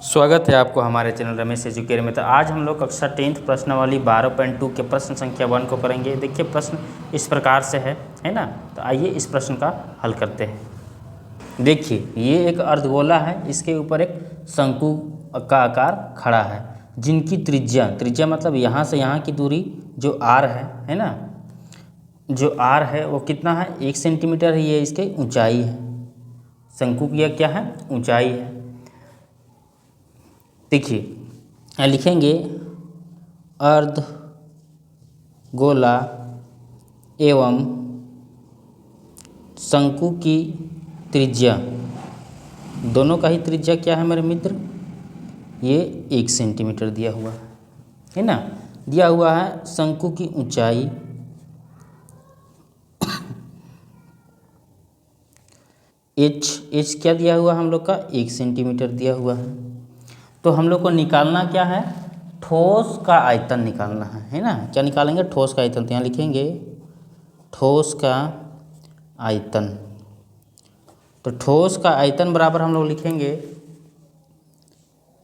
स्वागत है आपको हमारे चैनल रमेश एजुकेयर में। तो आज हम लोग कक्षा 10th प्रश्नावली 12.2 के प्रश्न संख्या 1 को करेंगे। देखिए प्रश्न इस प्रकार से है ना। तो आइए इस प्रश्न का हल करते हैं। देखिए ये एक अर्धगोला है, इसके ऊपर एक शंकु का आकार खड़ा है, जिनकी त्रिज्या मतलब यहाँ से यहाँ की दूरी जो r है ना, जो r है वो कितना है 1 सेंटीमीटर है। ये इसकी ऊंचाई है, शंकु की क्या है ऊंचाई है। देखिए लिखेंगे अर्धगोला एवं शंकु की त्रिज्या, दोनों का ही त्रिज्या क्या है मेरे मित्र, ये 1 सेंटीमीटर दिया हुआ है ना। दिया हुआ है शंकु की ऊंचाई h क्या दिया हुआ हम लोग का 1 सेंटीमीटर दिया हुआ है। तो हम लोग को निकालना क्या है, ठोस का आयतन निकालना है ना। क्या निकालेंगे, ठोस का आयतन। तो यहाँ लिखेंगे ठोस का आयतन। तो ठोस का आयतन बराबर हम लोग लिखेंगे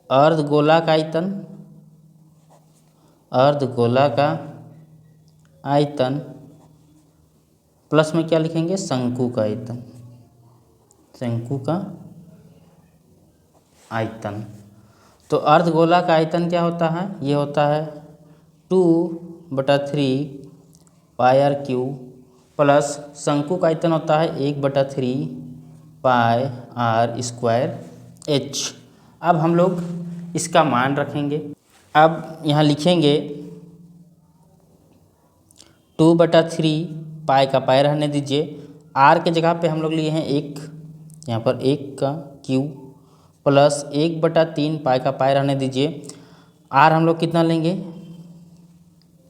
अर्धगोला का आयतन, अर्धगोला का आयतन प्लस में क्या लिखेंगे शंकु का आयतन, शंकु का आयतन। तो अर्धगोला का आयतन क्या होता है, ये होता है 2/3 पाई r क्यू प्लस शंकु का आयतन होता है 1/3 पाई r स्क्वायर h। अब हम लोग इसका मान रखेंगे। अब यहाँ लिखेंगे 2/3 पाई का पाई रहने दीजिए, r के जगह पे हम लोग लिए हैं 1, यहाँ पर 1 का क्यू प्लस 1/3 पाई का पाई रहने दीजिए। r हम लोग कितना लेंगे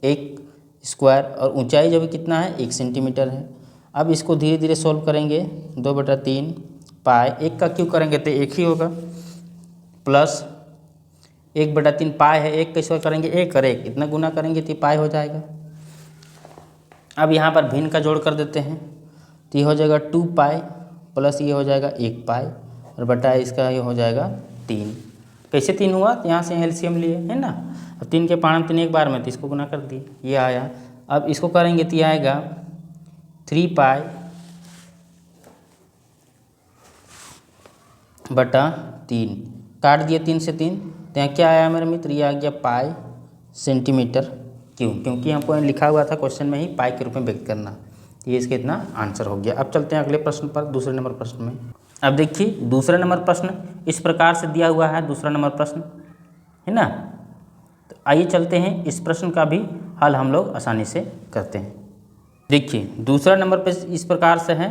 1 स्क्वायर, और ऊंचाई जो भी कितना है 1 सेंटीमीटर है। अब इसको धीरे धीरे सॉल्व करेंगे। 2/3 पाई 1 का क्यू करेंगे तो 1 ही होगा, प्लस 1/3 पाई है 1 कैसे करेंगे 1 और 1 इतना गुना करेंगे तो पाई हो जाएगा। अब यहाँ पर भिन्न का जोड़ कर देते हैं तो ये हो जाएगा 2 पाई प्लस ये हो जाएगा 1 पाई और बटा इसका ये हो जाएगा 3। कैसे 3 हुआ, तो यहाँ से एलसीएम लिए है ना। अब 3 के पाँच 3 एक बार में, तो इसको गुना कर दिए ये आया। अब इसको करेंगे तो ये आएगा 3 पाई बटा 3, काट दिए 3 से 3, तो यहाँ क्या आया मेरे मित्र, ये आ गया पाई सेंटीमीटर क्यों, क्योंकि हमको लिखा हुआ था क्वेश्चन में ही पाई के रूप में व्यक्त करना। ये इसका इतना आंसर हो गया। अब चलते हैं अगले प्रश्न पर, दूसरे नंबर प्रश्न में। अब देखिए दूसरे नंबर प्रश्न इस प्रकार से दिया हुआ है, दूसरा नंबर प्रश्न है ना। तो आइए चलते हैं, इस प्रश्न का भी हल हम लोग आसानी से करते हैं। देखिए दूसरा नंबर पे इस प्रकार से है,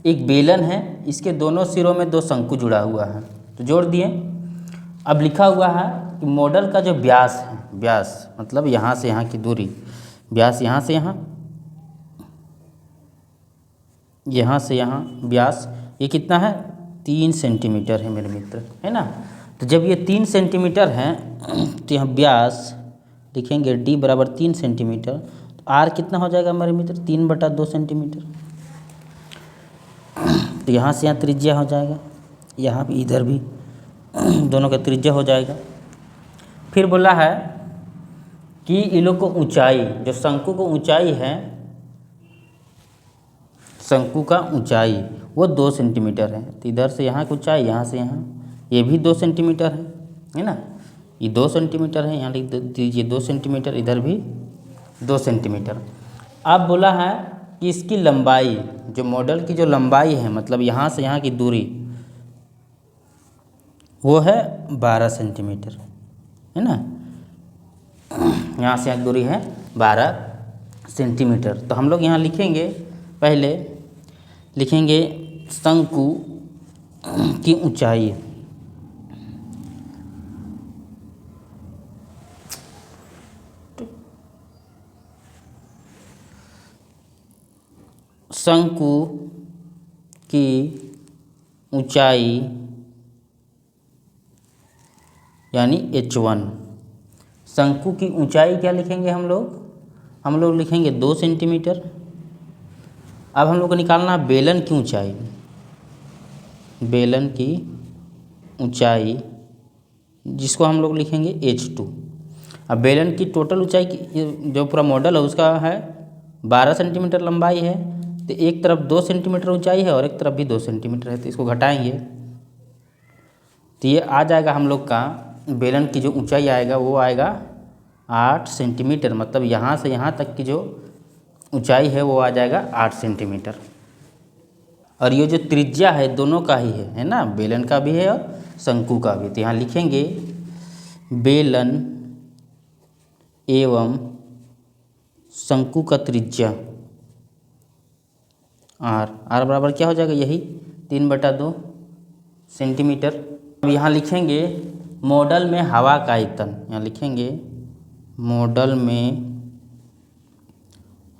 एक बेलन है, इसके दोनों सिरों में 2 शंकु जुड़ा हुआ है, तो जोड़ दिए। अब लिखा हुआ है कि मॉडल का जो व्यास है, व्यास मतलब यहाँ से यहाँ की दूरी, व्यास यहाँ से यहाँ, यहाँ से यहाँ व्यास ये कितना है 3 सेंटीमीटर है मेरे मित्र, है ना। तो जब ये 3 सेंटीमीटर है तो यहाँ व्यास लिखेंगे d बराबर 3 सेंटीमीटर, तो r कितना हो जाएगा मेरे मित्र 3/2 सेंटीमीटर। तो यहाँ से यहाँ त्रिज्या हो जाएगा, यहाँ भी इधर भी दोनों का त्रिज्या हो जाएगा। फिर बोला है कि इन लोग को ऊंचाई, जो शंकु को ऊंचाई है, शंकु का ऊंचाई वो 2 सेंटीमीटर है। तो इधर से यहाँ की ऊंचाई, यहाँ से यहाँ ये भी 2 सेंटीमीटर है ना। ये 2 सेंटीमीटर है, यहाँ लिख दीजिए 2 सेंटीमीटर, इधर भी 2 सेंटीमीटर। अब बोला है कि इसकी लंबाई, जो मॉडल की जो लंबाई है, मतलब यहाँ से यहाँ की दूरी वो है 12 सेंटीमीटर, है ना। यहाँ से यहाँ दूरी है 12 सेंटीमीटर। तो हम लोग यहाँ लिखेंगे, पहले लिखेंगे शंकु की ऊंचाई, शंकु की ऊंचाई यानी h1। शंकु की ऊंचाई क्या लिखेंगे हम लोग लिखेंगे 2 सेंटीमीटर। अब हम लोग को निकालना बेलन की ऊंचाई, बेलन की ऊंचाई जिसको हम लोग लिखेंगे H2। अब बेलन की टोटल ऊंचाई की जो पूरा मॉडल है उसका है 12 सेंटीमीटर लंबाई है, तो एक तरफ 2 सेंटीमीटर ऊंचाई है और एक तरफ भी 2 सेंटीमीटर है, तो इसको घटाएंगे तो ये आ जाएगा हम लोग का बेलन की जो ऊंचाई आएगा वो आएगा 8 सेंटीमीटर। मतलब यहाँ से यहाँ तक की जो ऊंचाई है वो आ जाएगा 8 सेंटीमीटर। और ये जो त्रिज्या है दोनों का ही है ना, बेलन का भी है और शंकु का भी। तो यहाँ लिखेंगे बेलन एवं शंकु का त्रिज्या आर बराबर क्या हो जाएगा, यही 3/2 सेंटीमीटर। अब यहाँ लिखेंगे मॉडल में हवा का आयतन, यहाँ लिखेंगे मॉडल में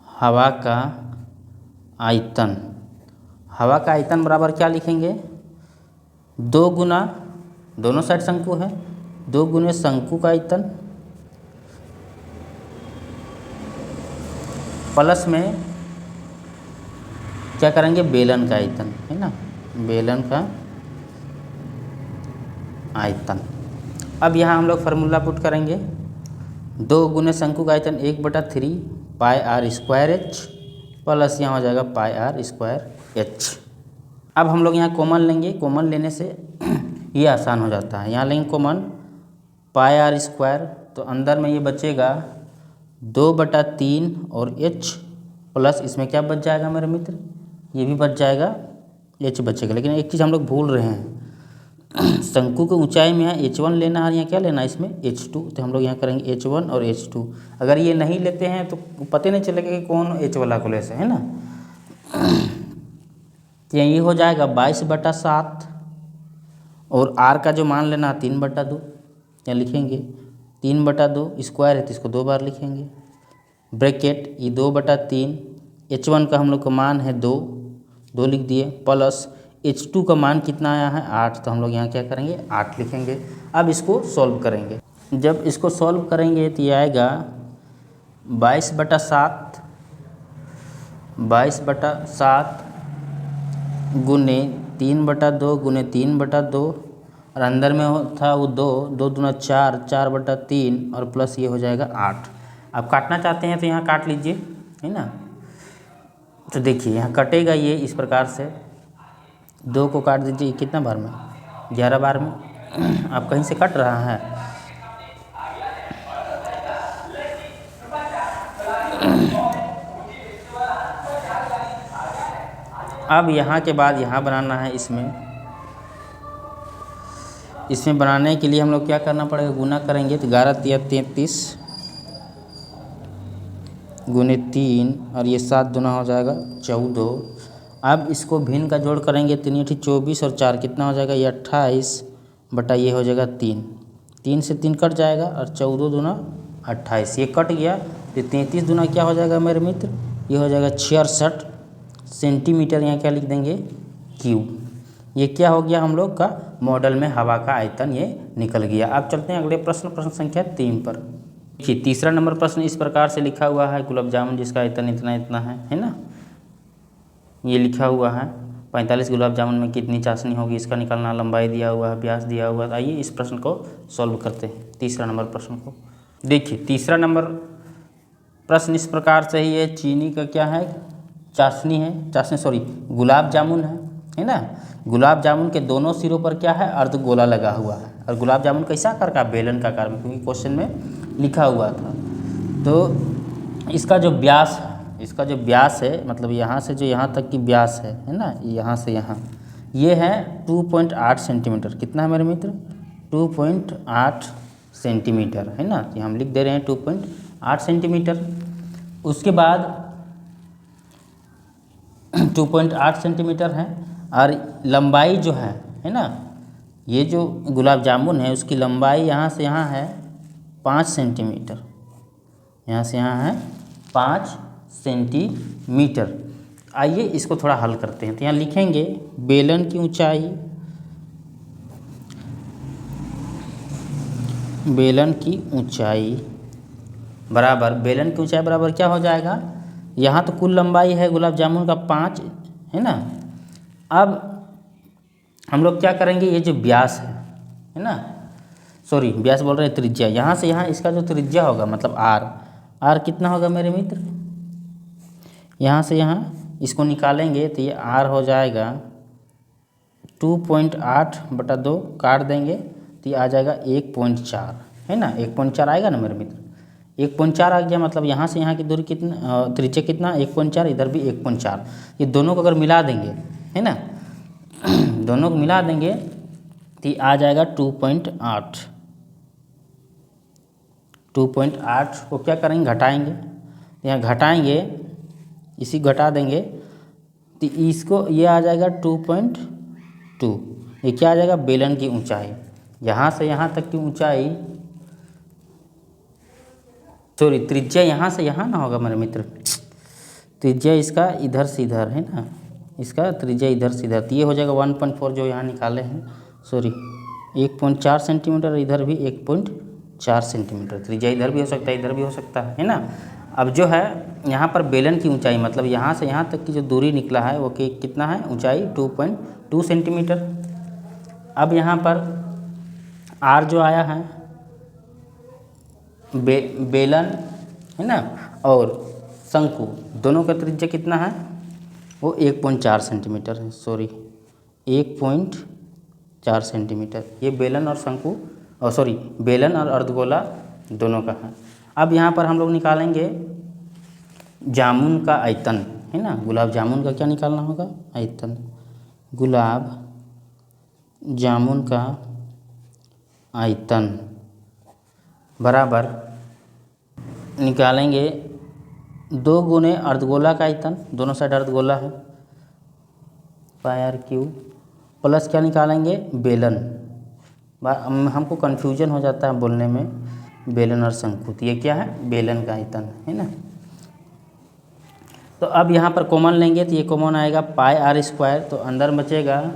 हवा का आयतन। हवा का आयतन बराबर क्या लिखेंगे, 2 गुना, दोनों साइड शंकु है, 2 गुने शंकु का आयतन प्लस में क्या करेंगे, बेलन का आयतन है ना, बेलन का आयतन। अब यहाँ हम लोग फार्मूला पुट करेंगे, 2 गुने शंकु का आयतन 1/3 पाई आर स्क्वायर एच प्लस यहाँ हो जाएगा पाई आर स्क्वायर एच। अब हम लोग यहाँ कॉमन लेंगे, कॉमन लेने से ये आसान हो जाता है। यहाँ लेंगे कॉमन पाई आर स्क्वायर, तो अंदर में ये बचेगा 2/3 और एच प्लस इसमें क्या बच जाएगा मेरे मित्र, ये भी बच जाएगा, एच बचेगा। लेकिन एक चीज़ हम लोग भूल रहे हैं, शंकु की ऊंचाई में है H1 लेना है, यहाँ क्या लेना है इसमें H2, तो हम लोग यहाँ करेंगे H1 और H2। अगर ये नहीं लेते हैं तो पता नहीं चलेगा कि कौन H वाला को ले से, है ना। तो ये हो जाएगा 22/7 और R का जो मान लेना है 3/2, यहाँ लिखेंगे 3/2 स्क्वायर है तो इसको 2 बार लिखेंगे, ब्रैकेट ये 2/3, H1 का हम लोग का मान है 2 लिख दिए, प्लस H2 का मान कितना आया है 8, तो हम लोग यहाँ क्या करेंगे 8 लिखेंगे। अब इसको सॉल्व करेंगे, जब इसको सॉल्व करेंगे तो ये आएगा 22/7 गुने 3/2 गुने 3/2 और अंदर में था वो 2 दूना 4, 4/3 और प्लस ये हो जाएगा 8। आप काटना चाहते हैं तो यहाँ काट लीजिए, है ना। तो देखिए यहाँ कटेगा ये इस प्रकार से, 2 को काट दीजिए, कितना बार में 11 बार में। आप कहीं से कट रहा है, अब यहाँ के बाद यहाँ बनाना है। इसमें बनाने के लिए हम लोग क्या करना पड़ेगा, गुना करेंगे तो 11×3 = 33 गुने 3 और ये 7 दूना हो जाएगा 14। अब इसको भिन्न का जोड़ करेंगे, 3 × 24 और 4 कितना हो जाएगा, ये 28 बटा ये हो जाएगा 3 से 3 कट जाएगा और 14 दूना 28, ये कट गया तो 33 दूना क्या हो जाएगा मेरे मित्र, ये हो जाएगा 66 सेंटीमीटर। यहाँ क्या लिख देंगे क्यूब। ये क्या हो गया हम लोग का मॉडल में हवा का आयतन, ये निकल गया। अब चलते हैं अगले प्रश्न संख्या 3 पर। देखिए तीसरा नंबर प्रश्न इस प्रकार से लिखा हुआ है, गुलाब जामुन जिसका आयतन इतना इतना है ना, ये लिखा हुआ है 45 गुलाब जामुन में कितनी चाशनी होगी, इसका निकालना, लंबाई दिया हुआ है, व्यास दिया हुआ है। आइए इस प्रश्न को सॉल्व करते हैं, तीसरा नंबर प्रश्न को। देखिए तीसरा नंबर प्रश्न इस प्रकार से ही है, चीनी का क्या है, चाशनी है, सॉरी गुलाब जामुन है ना। गुलाब जामुन के दोनों सिरों पर क्या है, अर्धगोला लगा हुआ है, और गुलाब जामुन कैसा आकार का, बेलन का आकार में, क्योंकि क्वेश्चन में लिखा हुआ था। तो इसका जो व्यास है, मतलब यहाँ से जो यहाँ तक की व्यास है ना, यहाँ से यहाँ, ये है 2.8 सेंटीमीटर। कितना है मेरे मित्र, 2.8 सेंटीमीटर है ना, ये हम लिख दे रहे हैं 2.8 सेंटीमीटर। उसके बाद 2.8 सेंटीमीटर है, और लंबाई जो है ना, ये जो गुलाब जामुन है उसकी लंबाई यहाँ से यहाँ है 5 सेंटीमीटर, यहाँ से यहाँ है 5 सेंटीमीटर। आइए इसको थोड़ा हल करते हैं। तो यहाँ लिखेंगे बेलन की ऊंचाई बराबर क्या हो जाएगा, यहाँ तो कुल लंबाई है गुलाब जामुन का 5 है ना। अब हम लोग क्या करेंगे, ये जो व्यास है ना, सॉरी व्यास बोल रहे हैं त्रिज्या, यहाँ से यहाँ इसका जो त्रिज्या होगा मतलब आर कितना होगा मेरे मित्र, यहाँ से यहाँ इसको निकालेंगे तो ये आर हो जाएगा 2.8/2, काट देंगे तो ये आ जाएगा 1.4, है ना, 1.4 आएगा ना मेरे मित्र, 1.4 आ गया। मतलब यहाँ से यहाँ की दूरी कितना, त्रिज्या कितना 1.4, इधर भी 1.4, ये दोनों को अगर मिला देंगे, है ना, दोनों को मिला देंगे तो ये आ जाएगा 2.8। 2.8 को क्या करेंगे, घटाएंगे, यहाँ घटाएंगे, इसी घटा देंगे तो इसको ये आ जाएगा 2.2। ये क्या आ जाएगा, बेलन की ऊंचाई, यहाँ से यहाँ तक की ऊंचाई, सॉरी त्रिज्या यहाँ से यहाँ ना होगा मेरे मित्र, त्रिज्या इसका इधर से इधर है ना, इसका त्रिज्या इधर से इधर, तो ये हो जाएगा 1.4 जो यहाँ निकाले हैं, सॉरी 1.4 सेंटीमीटर, इधर भी 1.4 सेंटीमीटर, त्रिज्या इधर भी हो सकता है इधर भी हो सकता है ना। अब जो है यहाँ पर बेलन की ऊंचाई मतलब यहाँ से यहाँ तक की जो दूरी निकला है वो कितना है, ऊंचाई 2.2 सेंटीमीटर। अब यहाँ पर आर जो आया है बेलन है ना और शंकु दोनों का त्रिज्या कितना है, वो 1.4 सेंटीमीटर है, सॉरी 1.4 सेंटीमीटर, ये बेलन और शंकु और सॉरी बेलन और अर्धगोला दोनों का है। अब यहाँ पर हम लोग निकालेंगे जामुन का आयतन, है ना, गुलाब जामुन का क्या निकालना होगा, आयतन, गुलाब जामुन का आयतन बराबर निकालेंगे 2 गुने अर्धगोला का आयतन, दोनों साइड अर्धगोला है, πr³ प्लस क्या निकालेंगे, बेलन, हमको कन्फ्यूजन हो जाता है बोलने में, बेलन और शंकु, तो ये क्या है, बेलन का आयतन है ना। तो अब यहाँ पर कॉमन लेंगे तो ये कॉमन आएगा πr², तो अंदर बचेगा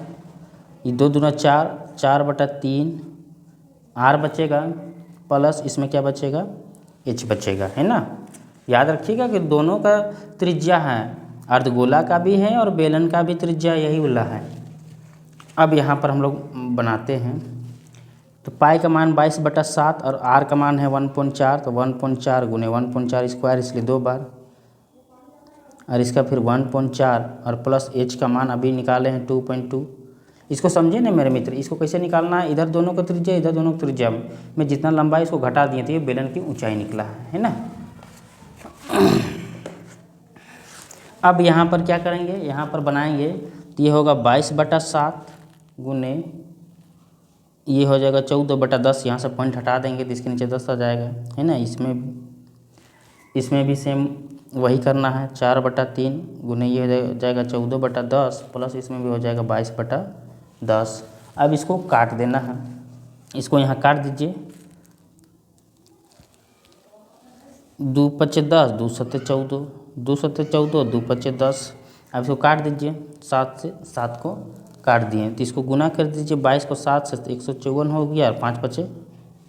ये 2 दूना 4, 4/3 r बचेगा, प्लस इसमें क्या बचेगा, h बचेगा, है ना। याद रखिएगा कि दोनों का त्रिज्या है, अर्धगोला का भी है और बेलन का भी त्रिज्या यही वाला है। अब यहाँ पर हम लोग बनाते हैं, तो पाई का मान 22/7 और आर का मान है 1.4, तो 1.4 गुने 1.4 स्क्वायर, इसलिए 2 बार, और इसका फिर 1.4 और प्लस h का मान अभी निकाले हैं 2.2। इसको समझे ना मेरे मित्र, इसको कैसे निकालना है, इधर दोनों का त्रिज्या इधर दोनों का त्रिज्या में जितना लंबाई इसको घटा दिए थे, ये बेलन की ऊंचाई निकला है ना। अब यहाँ पर क्या करेंगे, यहाँ पर बनाएंगे तो ये होगा 22/7 गुने ये हो जाएगा 14/10, यहाँ से पॉइंट हटा देंगे तो इसके नीचे 10 आ जाएगा, है ना। इसमें भी सेम वही करना है, 4/3 गुने ये हो जाएगा 14/10, प्लस इसमें भी हो जाएगा 22/10। अब इसको काट देना है, इसको यहाँ काट दीजिए, 2 × 10, 2 × 14, 2 × 14, 2 × 10। अब इसको काट दीजिए, 7 से 7 को काट दिए तो इसको गुना कर दीजिए, 22 को 7 से 154 हो गया और 5 × 5 =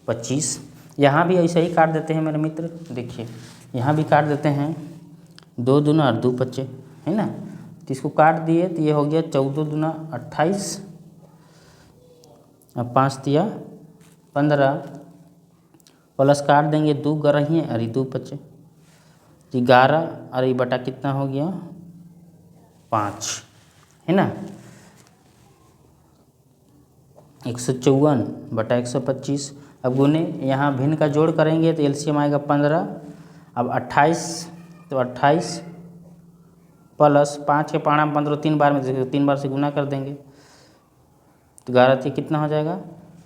25। यहाँ भी ऐसे ही काट देते हैं मेरे मित्र, देखिए यहाँ भी काट देते हैं, 2 दूना और 2 × 5 है ना, तो इसको काट दिए तो ये हो गया 14 दूना 28 और 5 तिया 15, प्लस काट देंगे 2 गरही और 2 × 5 11 और ये बटा कितना हो गया 5, है ना। 154/125। अब गुने यहाँ भिन्न का जोड़ करेंगे तो एलसीएम आएगा 15। अब 28, तो 28 प्लस 5 के पारा 15 3 बार में 3 बार से गुना कर देंगे तो 11 से कितना हो जाएगा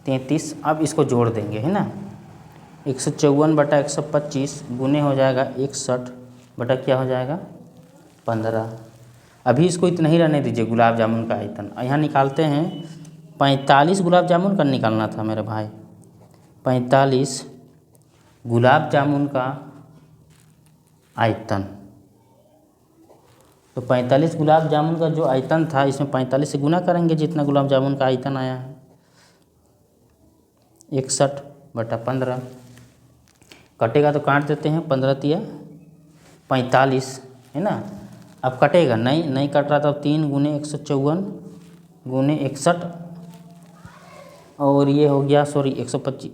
33। अब इसको जोड़ देंगे, है ना। 154/125 गुने हो जाएगा 61 बटा क्या हो जाएगा 15। अभी इसको इतना ही रहने दीजिए गुलाब जामुन का आयतन। यहाँ निकालते हैं 45 गुलाब जामुन का निकालना था मेरे भाई, 45 गुलाब जामुन का आयतन। तो 45 गुलाब जामुन का जो आयतन था इसमें 45 से गुना करेंगे जितना गुलाब जामुन का आयतन आया है 61/15। कटेगा तो काट देते हैं 15 तिया 45, है ना। अब कटेगा नहीं कट रहा था, 3 गुने 154 गुने 61 और ये हो गया 125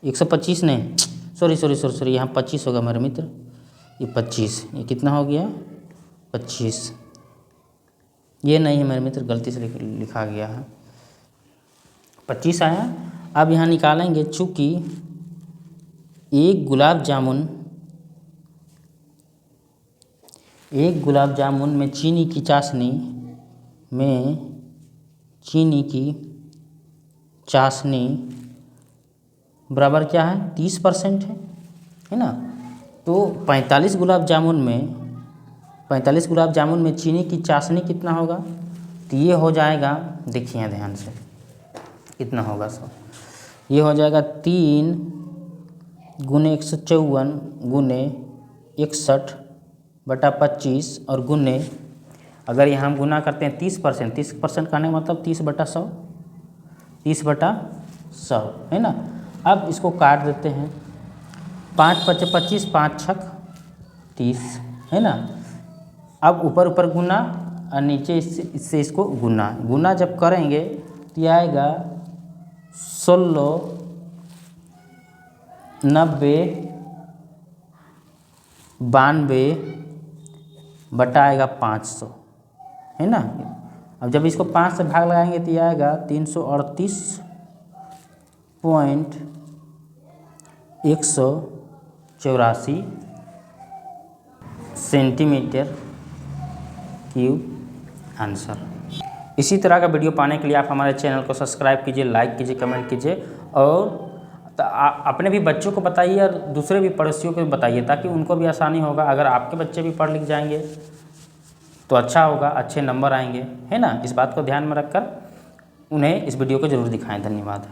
125 नहीं, सॉरी, यहाँ 25 होगा मेरे मित्र, ये 25, ये कितना हो गया 25, ये नहीं है मेरे मित्र, गलती से लिखा गया है, 25 आया। अब यहाँ निकालेंगे, चूँकि एक गुलाब जामुन में चीनी की चाशनी बराबर क्या है 30% है ना। तो 45 गुलाब जामुन में चीनी की चाशनी कितना होगा, तो ये हो जाएगा, देखिए ध्यान से कितना होगा सब, ये हो जाएगा 3 गुने 154 गुने 61/25 और गुने, अगर यहाँ हम गुना करते हैं 30% करने का मतलब 30/100, 30/100 है ना। अब इसको काट देते हैं, 5 × 25, 5 × 30 है ना। अब ऊपर गुना और नीचे इससे इसको गुना जब करेंगे तो यह आएगा 16, 90, 92 आएगा 500 है ना। अब जब इसको 5 से भाग लगाएंगे तो यह आएगा 338.184 सेंटीमीटर क्यूब आंसर। इसी तरह का वीडियो पाने के लिए आप हमारे चैनल को सब्सक्राइब कीजिए, लाइक कीजिए, कमेंट कीजिए और अपने भी बच्चों को बताइए और दूसरे भी पड़ोसियों को भी बताइए, ताकि उनको भी आसानी होगा। अगर आपके बच्चे भी पढ़ लिख जाएंगे तो अच्छा होगा, अच्छे नंबर आएंगे है ना। इस बात को ध्यान में रखकर उन्हें इस वीडियो को ज़रूर दिखाएं। धन्यवाद।